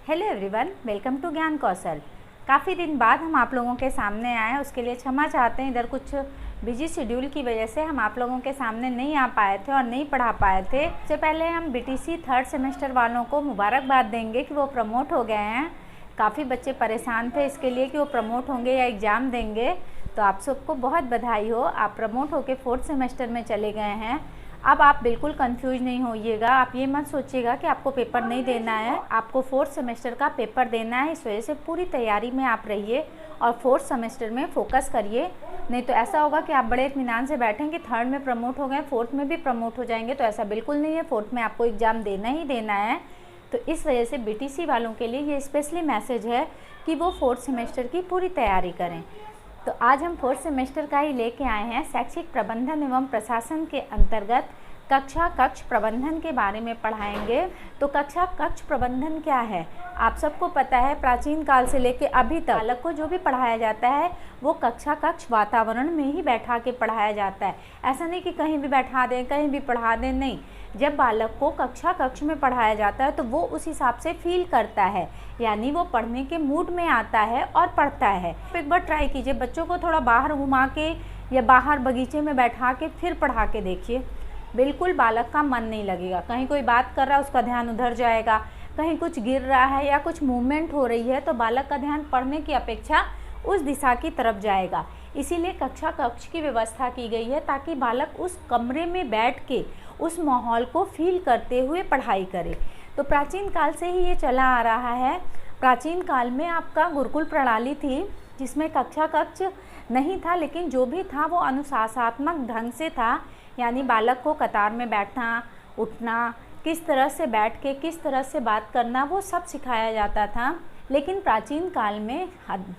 Hello everyone, welcome to ज्ञान कौशल। काफ़ी दिन बाद हम आप लोगों के सामने आए हैं, उसके लिए क्षमा चाहते हैं। इधर कुछ बिजी शेड्यूल की वजह से हम आप लोगों के सामने नहीं आ पाए थे और नहीं पढ़ा पाए थे। सबसे पहले हम बीटीसी थर्ड सेमेस्टर वालों को मुबारकबाद देंगे कि वो प्रमोट हो गए हैं। काफ़ी बच्चे परेशान थे इसके लिए कि वो प्रमोट होंगे या एग्ज़ाम देंगे, तो आप सबको बहुत बधाई हो, आप प्रमोट होकर फोर्थ सेमेस्टर में चले गए हैं। अब आप बिल्कुल कंफ्यूज नहीं होइएगा, आप ये मत सोचिएगा कि आपको पेपर नहीं देना है, आपको फोर्थ सेमेस्टर का पेपर देना है। इस वजह से पूरी तैयारी में आप रहिए और फोर्थ सेमेस्टर में फोकस करिए। नहीं तो ऐसा होगा कि आप बड़े इत्मीनान से बैठेंगे, थर्ड में प्रमोट हो गए, फोर्थ में भी प्रमोट हो जाएंगे, तो ऐसा बिल्कुल नहीं है। फोर्थ में आपको एग्ज़ाम देना ही देना है। तो इस वजह से बीटीसी वालों के लिए ये स्पेशली मैसेज है कि वो फोर्थ सेमेस्टर की पूरी तैयारी करें। तो आज हम फोर्थ सेमेस्टर का ही लेके आए हैं। शैक्षिक प्रबंधन एवं प्रशासन के अंतर्गत कक्षा कक्ष प्रबंधन के बारे में पढ़ाएंगे। तो कक्षा कक्ष प्रबंधन क्या है, आप सबको पता है। प्राचीन काल से लेके अभी तक बालक को जो भी पढ़ाया जाता है वो कक्षा कक्ष वातावरण में ही बैठा के पढ़ाया जाता है। ऐसा नहीं कि कहीं भी बैठा दें, कहीं भी पढ़ा दें, नहीं। जब बालक को कक्षा कक्ष में पढ़ाया जाता है तो वो उस हिसाब से फील करता है, यानी वो पढ़ने के मूड में आता है और पढ़ता है। तो एक बार ट्राई कीजिए, बच्चों को थोड़ा बाहर घुमा के या बाहर बगीचे में बैठा के फिर पढ़ा के देखिए, बिल्कुल बालक का मन नहीं लगेगा। कहीं कोई बात कर रहा है उसका ध्यान उधर जाएगा, कहीं कुछ गिर रहा है या कुछ मूवमेंट हो रही है तो बालक का ध्यान पढ़ने की अपेक्षा उस दिशा की तरफ जाएगा। इसीलिए कक्षा कक्ष की व्यवस्था की गई है ताकि बालक उस कमरे में बैठ के उस माहौल को फील करते हुए पढ़ाई करे। तो प्राचीन काल से ही ये चला आ रहा है। प्राचीन काल में आपका गुरुकुल प्रणाली थी जिसमें कक्षा कक्ष नहीं था, लेकिन जो भी था वो अनुशासनात्मक ढंग से था, यानी बालक को कतार में बैठना, उठना, किस तरह से बैठ के किस तरह से बात करना, वो सब सिखाया जाता था। लेकिन प्राचीन काल में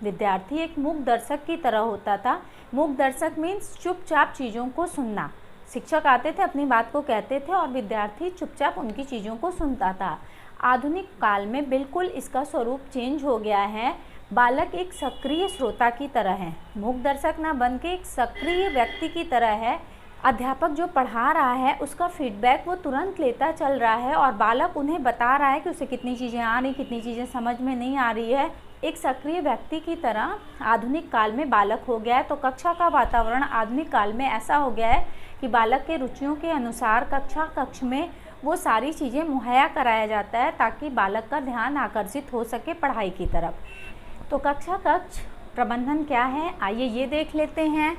विद्यार्थी एक मूक दर्शक की तरह होता था। मूक दर्शक मीन्स चुपचाप चीज़ों को सुनना। शिक्षक आते थे, अपनी बात को कहते थे और विद्यार्थी चुपचाप उनकी चीज़ों को सुनता था। आधुनिक काल में बिल्कुल इसका स्वरूप चेंज हो गया है। बालक एक सक्रिय श्रोता की तरह है, मूक दर्शक ना बन के एक सक्रिय व्यक्ति की तरह है। अध्यापक जो पढ़ा रहा है उसका फीडबैक वो तुरंत लेता चल रहा है और बालक उन्हें बता रहा है कि उसे कितनी चीज़ें आ रही, कितनी चीज़ें समझ में नहीं आ रही है। एक सक्रिय व्यक्ति की तरह आधुनिक काल में बालक हो गया है। तो कक्षा का वातावरण आधुनिक काल में ऐसा हो गया है कि बालक के रुचियों के अनुसार कक्षा कक्ष में वो सारी चीज़ें मुहैया कराया जाता है ताकि बालक का ध्यान आकर्षित हो सके पढ़ाई की तरफ। तो कक्षा कक्ष प्रबंधन क्या है, आइए ये देख लेते हैं।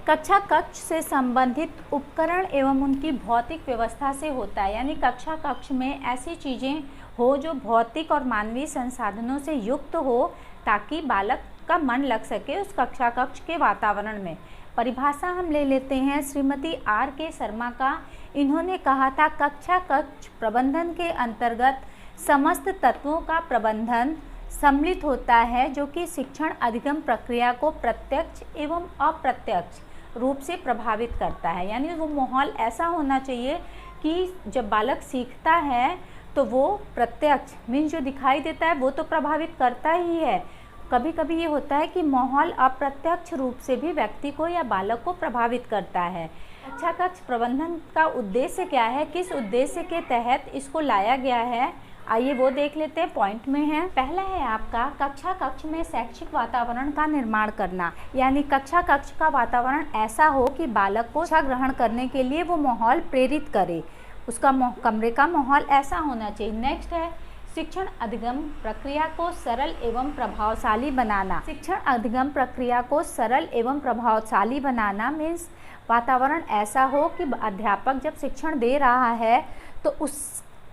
कक्षा कक्ष से संबंधित उपकरण एवं उनकी भौतिक व्यवस्था से होता है, यानी कक्षा कक्ष में ऐसी चीज़ें हो जो भौतिक और मानवीय संसाधनों से युक्त हो ताकि बालक का मन लग सके उस कक्षा कक्ष के वातावरण में। परिभाषा हम ले लेते हैं श्रीमती R.K. शर्मा का। इन्होंने कहा था कक्षा कक्ष प्रबंधन के अंतर्गत समस्त तत्वों का प्रबंधन सम्मिलित होता है जो कि शिक्षण अधिगम प्रक्रिया को प्रत्यक्ष एवं अप्रत्यक्ष रूप से प्रभावित करता है। यानी वो माहौल ऐसा होना चाहिए कि जब बालक सीखता है तो वो प्रत्यक्ष मीन्स जो दिखाई देता है वो तो प्रभावित करता ही है। कभी कभी ये होता है कि माहौल अप्रत्यक्ष रूप से भी व्यक्ति को या बालक को प्रभावित करता है। कक्षा कक्ष प्रबंधन का उद्देश्य क्या है, किस उद्देश्य के तहत इसको लाया गया है, आइए वो देख लेते हैं। पॉइंट में है, पहला है आपका कक्षा कक्ष में शैक्षिक वातावरण का निर्माण करना, यानी कक्षा कक्ष का वातावरण ऐसा हो कि बालक को शिक्षा ग्रहण करने के लिए वो माहौल प्रेरित करे, उसका कमरे का माहौल ऐसा होना चाहिए। नेक्स्ट है शिक्षण अधिगम प्रक्रिया को सरल एवं प्रभावशाली बनाना। शिक्षण अधिगम प्रक्रिया को सरल एवं प्रभावशाली बनाना मीन्स वातावरण ऐसा हो कि अध्यापक जब शिक्षण दे रहा है तो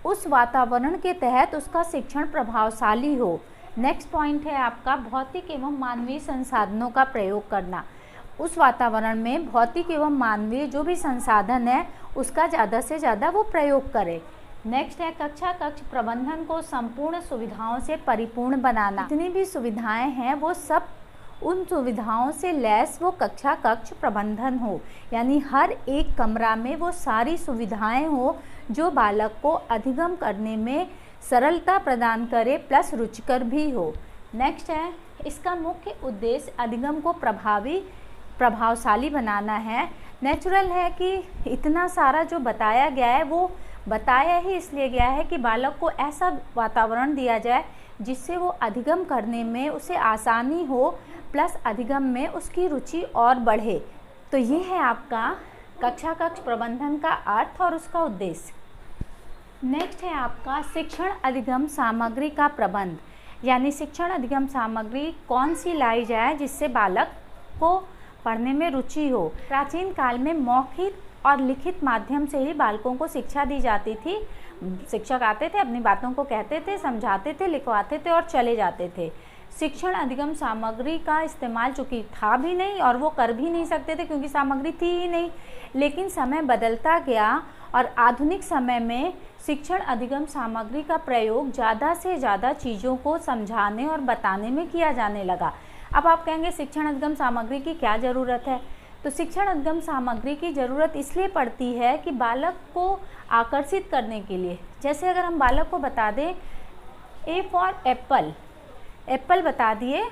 उस वातावरण के तहत उसका शिक्षण प्रभावशाली हो। नेक्स्ट पॉइंट है आपका भौतिक एवं मानवीय संसाधनों का प्रयोग करना। उस वातावरण में भौतिक एवं मानवीय जो भी संसाधन है उसका ज़्यादा से ज़्यादा वो प्रयोग करे। नेक्स्ट है कक्षा कक्ष प्रबंधन को संपूर्ण सुविधाओं से परिपूर्ण बनाना। जितनी भी सुविधाएं हैं वो सब उन सुविधाओं से लैस वो कक्षा कक्ष प्रबंधन हो, यानी हर एक कमरा में वो सारी सुविधाएं हो जो बालक को अधिगम करने में सरलता प्रदान करे प्लस रुचिकर भी हो। नेक्स्ट है इसका मुख्य उद्देश्य अधिगम को प्रभावशाली बनाना है। नेचुरल है कि इतना सारा जो बताया गया है वो बताया ही इसलिए गया है कि बालक को ऐसा वातावरण दिया जाए जिससे वो अधिगम करने में उसे आसानी हो, प्लस अधिगम में उसकी रुचि और बढ़े। तो ये है आपका कक्षा कक्ष प्रबंधन का अर्थ और उसका उद्देश्य। नेक्स्ट है आपका शिक्षण अधिगम सामग्री का प्रबंध, यानी शिक्षण अधिगम सामग्री कौन सी लाई जाए जिससे बालक को पढ़ने में रुचि हो। प्राचीन काल में मौखिक और लिखित माध्यम से ही बालकों को शिक्षा दी जाती थी। शिक्षक आते थे, अपनी बातों को कहते थे, समझाते थे, लिखवाते थे और चले जाते थे। शिक्षण अधिगम सामग्री का इस्तेमाल चूँकि था भी नहीं और वो कर भी नहीं सकते थे क्योंकि सामग्री थी ही नहीं। लेकिन समय बदलता गया और आधुनिक समय में शिक्षण अधिगम सामग्री का प्रयोग ज़्यादा से ज़्यादा चीज़ों को समझाने और बताने में किया जाने लगा। अब आप कहेंगे शिक्षण अधिगम सामग्री की क्या ज़रूरत है? तो शिक्षण अधिगम सामग्री की ज़रूरत इसलिए पड़ती है कि बालक को आकर्षित करने के लिए। जैसे अगर हम बालक को बता दें ए फॉर एप्पल, एप्पल बता दिए,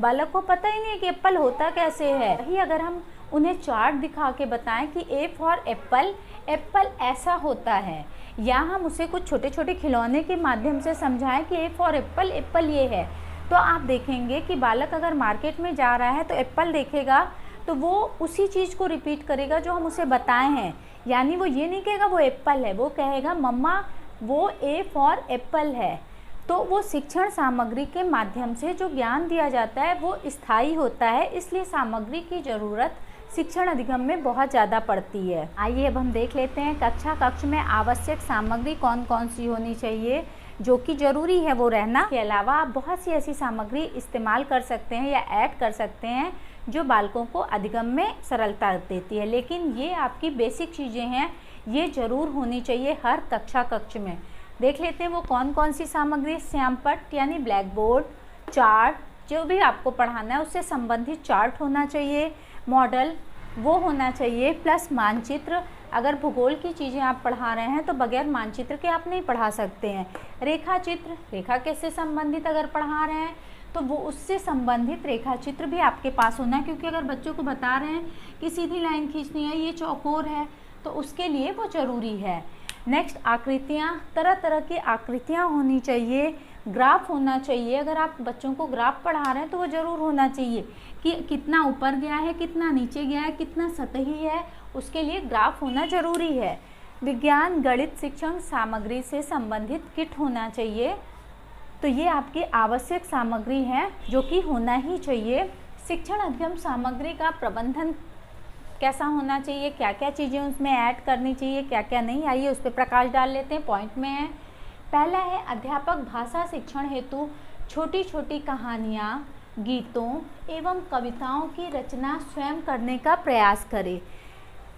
बालक को पता ही नहीं है कि एप्पल होता कैसे है। वही अगर हम उन्हें चार्ट दिखा के बताएं कि ए फॉर एप्पल, एप्पल ऐसा होता है, या हम उसे कुछ छोटे छोटे खिलौने के माध्यम से समझाएं कि ए फॉर एप्पल, एप्पल ये है, तो आप देखेंगे कि बालक अगर मार्केट में जा रहा है तो एप्पल देखेगा तो वो उसी चीज़ को रिपीट करेगा जो हम उसे बताए हैं। यानी वो ये नहीं कहेगा वो एप्पल है, वो कहेगा मम्मा वो ए फॉर एप्पल है। तो वो शिक्षण सामग्री के माध्यम से जो ज्ञान दिया जाता है वो स्थायी होता है, इसलिए सामग्री की ज़रूरत शिक्षण अधिगम में बहुत ज़्यादा पड़ती है। आइए अब हम देख लेते हैं कक्षा कक्ष में आवश्यक सामग्री कौन कौन सी होनी चाहिए जो कि ज़रूरी है वो रहना। के अलावा आप बहुत सी ऐसी सामग्री इस्तेमाल कर सकते हैं या ऐड कर सकते हैं जो बालकों को अधिगम में सरलता देती है, लेकिन ये आपकी बेसिक चीज़ें हैं, ये ज़रूर होनी चाहिए हर कक्षा कक्ष में। देख लेते हैं वो कौन कौन सी सामग्री। श्यामपट्ट यानी ब्लैक बोर्ड, चार्ट, जो भी आपको पढ़ाना है उससे संबंधित चार्ट होना चाहिए, मॉडल वो होना चाहिए, प्लस मानचित्र। अगर भूगोल की चीज़ें आप पढ़ा रहे हैं तो बगैर मानचित्र के आप नहीं पढ़ा सकते हैं। रेखा चित्र, रेखा कैसे संबंधित अगर पढ़ा रहे हैं तो वो उससे संबंधित रेखा चित्र भी आपके पास होना है, क्योंकि अगर बच्चों को बता रहे हैं कि सीधी लाइन खींचनी है, ये चौकोर है, तो उसके लिए वो ज़रूरी है। नेक्स्ट आकृतियाँ, तरह तरह की आकृतियाँ होनी चाहिए, ग्राफ होना चाहिए। अगर आप बच्चों को ग्राफ पढ़ा रहे हैं तो वो ज़रूर होना चाहिए कि कितना ऊपर गया है, कितना नीचे गया है, कितना सतही है, उसके लिए ग्राफ होना ज़रूरी है। विज्ञान गणित शिक्षण सामग्री से संबंधित किट होना चाहिए। तो ये आपकी आवश्यक सामग्री है जो कि होना ही चाहिए। शिक्षण अधिगम सामग्री का प्रबंधन कैसा होना चाहिए, क्या क्या चीज़ें उसमें ऐड करनी चाहिए, क्या क्या नहीं, आइए उस पर प्रकाश डाल लेते हैं। पॉइंट में है, पहला है अध्यापक भाषा शिक्षण हेतु छोटी छोटी कहानियाँ, गीतों एवं कविताओं की रचना स्वयं करने का प्रयास करे।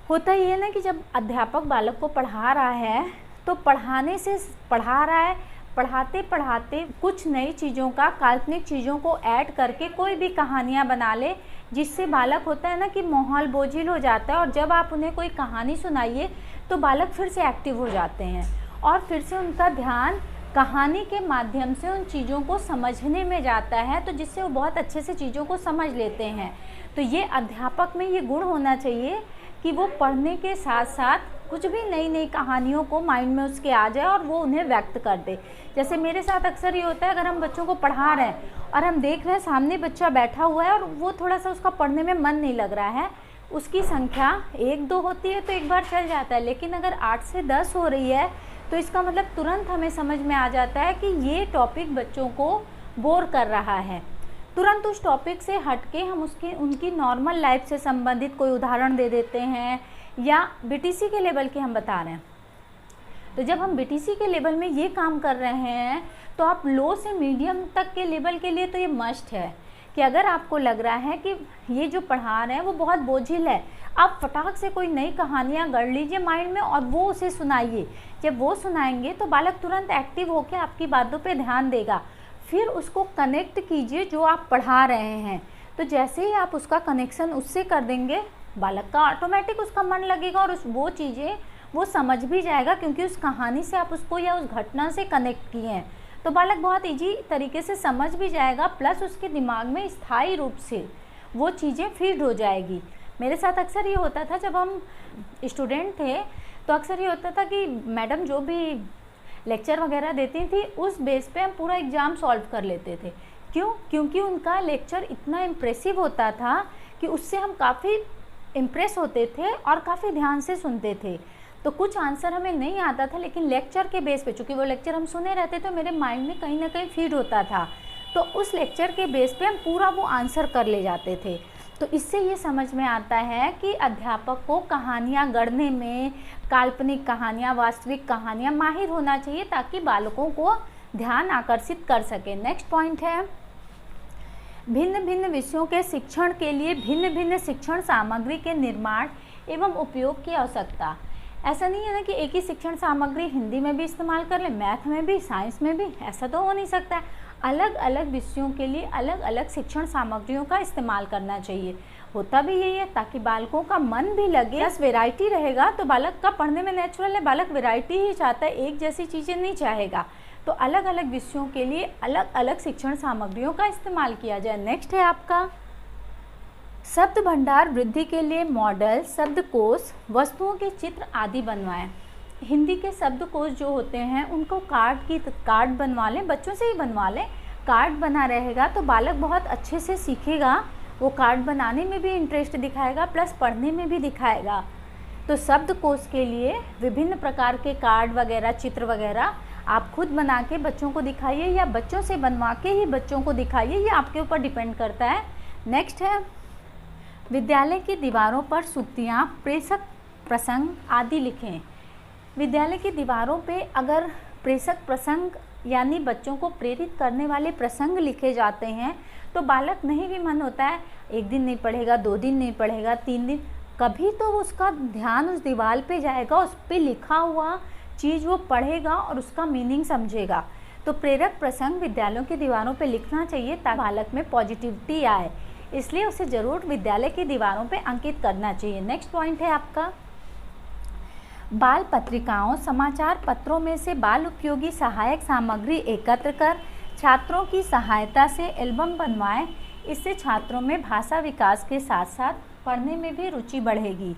होता ये है ना कि जब अध्यापक बालक को पढ़ा रहा है तो पढ़ाने से पढ़ा रहा है, पढ़ाते पढ़ाते कुछ नई चीज़ों का, काल्पनिक चीज़ों को ऐड करके कोई भी कहानियाँ बना ले, जिससे बालक होता है ना कि माहौल बोझिल हो जाता है, और जब आप उन्हें कोई कहानी सुनाइए तो बालक फिर से एक्टिव हो जाते हैं और फिर से उनका ध्यान कहानी के माध्यम से उन चीज़ों को समझने में जाता है, तो जिससे वो बहुत अच्छे से चीज़ों को समझ लेते हैं। तो ये अध्यापक में ये गुण होना चाहिए कि वो पढ़ने के साथ साथ कुछ भी नई नई कहानियों को माइंड में उसके आ जाए और वो उन्हें व्यक्त कर दे। जैसे मेरे साथ अक्सर ये होता है, अगर हम बच्चों को पढ़ा रहे हैं और हम देख रहे हैं सामने बच्चा बैठा हुआ है और वो थोड़ा सा उसका पढ़ने में मन नहीं लग रहा है, उसकी संख्या 1-2 होती है तो एक बार चल जाता है, लेकिन अगर 8 से 10 हो रही है तो इसका मतलब तुरंत हमें समझ में आ जाता है कि ये टॉपिक बच्चों को बोर कर रहा है। तुरंत उस टॉपिक से हटके हम उनकी नॉर्मल लाइफ से संबंधित कोई उदाहरण दे देते हैं, या बीटीसी के लेवल के हम बता रहे हैं। तो जब हम बीटीसी के लेवल में ये काम कर रहे हैं तो आप लो से मीडियम तक के लेवल के लिए तो ये मस्ट है कि अगर आपको लग रहा है कि ये जो पढ़ा रहे हैं वो बहुत बोझिल है, आप फटाक से कोई नई कहानियाँ गढ़ लीजिए माइंड में और वो उसे सुनाइए। जब वो सुनाएंगे तो बालक तुरंत एक्टिव होकर आपकी बातों पे ध्यान देगा। फिर उसको कनेक्ट कीजिए जो आप पढ़ा रहे हैं, तो जैसे ही आप उसका कनेक्शन उससे कर देंगे, बालक का ऑटोमेटिक उसका मन लगेगा और वो चीज़ें वो समझ भी जाएगा, क्योंकि उस कहानी से आप उसको या उस घटना से कनेक्ट किए हैं। तो बालक बहुत ईजी तरीके से समझ भी जाएगा, प्लस उसके दिमाग में स्थायी रूप से वो चीज़ें फीड हो जाएगी। मेरे साथ अक्सर ये होता था, जब हम स्टूडेंट थे तो अक्सर ये होता था कि मैडम जो भी लेक्चर वगैरह देती थी उस बेस पे हम पूरा एग्ज़ाम सॉल्व कर लेते थे। क्यों? क्योंकि उनका लेक्चर इतना इम्प्रेसिव होता था कि उससे हम काफ़ी इम्प्रेस होते थे और काफ़ी ध्यान से सुनते थे। तो कुछ आंसर हमें नहीं आता था, लेकिन लेक्चर के बेस पे, चूँकि वो लेक्चर हम सुने रहते तो मेरे माइंड में कहीं ना कहीं फीड होता था, तो उस लेक्चर के बेस पे हम पूरा वो आंसर कर ले जाते थे। तो इससे ये समझ में आता है कि अध्यापक को कहानियाँ गढ़ने में, काल्पनिक कहानियाँ, वास्तविक कहानियाँ माहिर होना चाहिए, ताकि बालकों को ध्यान आकर्षित कर सके। नेक्स्ट पॉइंट है, भिन्न भिन्न विषयों के शिक्षण के लिए भिन्न भिन्न शिक्षण सामग्री के निर्माण एवं उपयोग की आवश्यकता। ऐसा नहीं है ना कि एक ही शिक्षण सामग्री हिंदी में भी इस्तेमाल कर ले, मैथ में भी, साइंस में भी, ऐसा तो हो नहीं सकता है। अलग अलग विषयों के लिए अलग अलग शिक्षण सामग्रियों का इस्तेमाल करना चाहिए। होता भी यही है, ताकि बालकों का मन भी लगे। बस वैरायटी रहेगा तो बालक का पढ़ने में नेचुरल है, बालक वैरायटी ही चाहता है, एक जैसी चीज़ें नहीं चाहेगा। तो अलग अलग विषयों के लिए अलग अलग शिक्षण सामग्रियों का इस्तेमाल किया जाए। नेक्स्ट है आपका, शब्द भंडार वृद्धि के लिए मॉडल, शब्दकोश, वस्तुओं के चित्र आदि बनवाएं। हिंदी के शब्दकोश जो होते हैं उनको कार्ड बनवा लें, बच्चों से ही बनवा लें। कार्ड बना रहेगा तो बालक बहुत अच्छे से सीखेगा, वो कार्ड बनाने में भी इंटरेस्ट दिखाएगा, प्लस पढ़ने में भी दिखाएगा। तो शब्दकोश के लिए विभिन्न प्रकार के कार्ड वगैरह, चित्र वगैरह आप खुद बना के बच्चों को दिखाइए, या बच्चों से बनवा के ही बच्चों को दिखाइए, ये आपके ऊपर डिपेंड करता है। नेक्स्ट है, विद्यालय की दीवारों पर सूक्तियाँ, प्रेषक प्रसंग आदि लिखें। विद्यालय की दीवारों पे अगर प्रेषक प्रसंग यानी बच्चों को प्रेरित करने वाले प्रसंग लिखे जाते हैं तो बालक नहीं भी मन होता है, एक दिन नहीं पढ़ेगा, 2 दिन नहीं पढ़ेगा, 3 दिन, कभी तो उसका ध्यान उस दीवार पे जाएगा, उस पे लिखा हुआ चीज़ वो पढ़ेगा और उसका मीनिंग समझेगा। तो प्रेरक प्रसंग विद्यालयों की दीवारों पे लिखना चाहिए ताकि बालक में पॉजिटिविटी आए, इसलिए उसे ज़रूर विद्यालय की दीवारों पे अंकित करना चाहिए। नेक्स्ट पॉइंट है आपका, बाल पत्रिकाओं, समाचार पत्रों में से बाल उपयोगी सहायक सामग्री एकत्र कर छात्रों की सहायता से एल्बम बनवाएं। इससे छात्रों में भाषा विकास के साथ साथ पढ़ने में भी रुचि बढ़ेगी।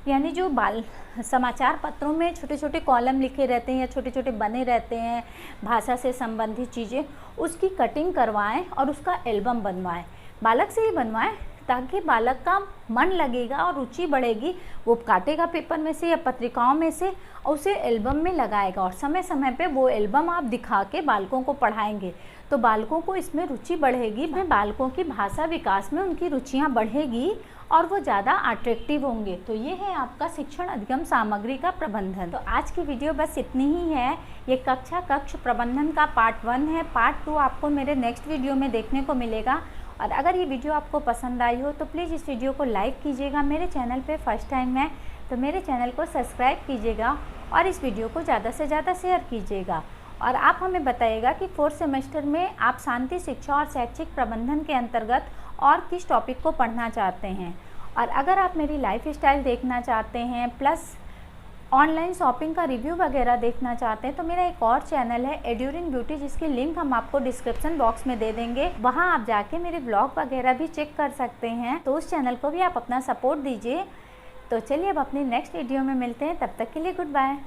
यानी जो बाल समाचार पत्रों में छोटे छोटे कॉलम लिखे रहते हैं या छोटे छोटे बने रहते हैं भाषा से संबंधित चीज़ें, उसकी कटिंग करवाएं और उसका एल्बम बनवाएं। बालक से ही बनवाएं ताकि बालक का मन लगेगा और रुचि बढ़ेगी, वो काटेगा पेपर में से या पत्रिकाओं में से और उसे एल्बम में लगाएगा, और समय समय पे वो एल्बम आप दिखा के बालकों को पढ़ाएंगे तो बालकों को इसमें रुचि बढ़ेगी, बालकों की भाषा विकास में उनकी रुचियाँ बढ़ेगी और वो ज़्यादा अट्रैक्टिव होंगे। तो ये है आपका शिक्षण अधिगम सामग्री का प्रबंधन। तो आज की वीडियो बस इतनी ही है। ये कक्ष प्रबंधन का पार्ट 1 है। पार्ट 2 आपको मेरे नेक्स्ट वीडियो में देखने को मिलेगा। और अगर ये वीडियो आपको पसंद आई हो तो प्लीज़ इस वीडियो को लाइक कीजिएगा। मेरे चैनल पे फर्स्ट टाइम है तो मेरे चैनल को सब्सक्राइब कीजिएगा और इस वीडियो को ज़्यादा से ज़्यादा शेयर कीजिएगा। और आप हमें बताइएगा कि 4th सेमेस्टर में आप शांति शिक्षा और शैक्षिक प्रबंधन के अंतर्गत और किस टॉपिक को पढ़ना चाहते हैं। और अगर आप मेरी लाइफ स्टाइल देखना चाहते हैं प्लस ऑनलाइन शॉपिंग का रिव्यू वगैरह देखना चाहते हैं तो मेरा एक और चैनल है एड्यूरिंग ब्यूटी, जिसकी लिंक हम आपको डिस्क्रिप्शन बॉक्स में दे देंगे। वहां आप जाके मेरे ब्लॉग वगैरह भी चेक कर सकते हैं, तो उस चैनल को भी आप अपना सपोर्ट दीजिए। तो चलिए अब अपनी नेक्स्ट वीडियो में मिलते हैं, तब तक के लिए गुड बाय।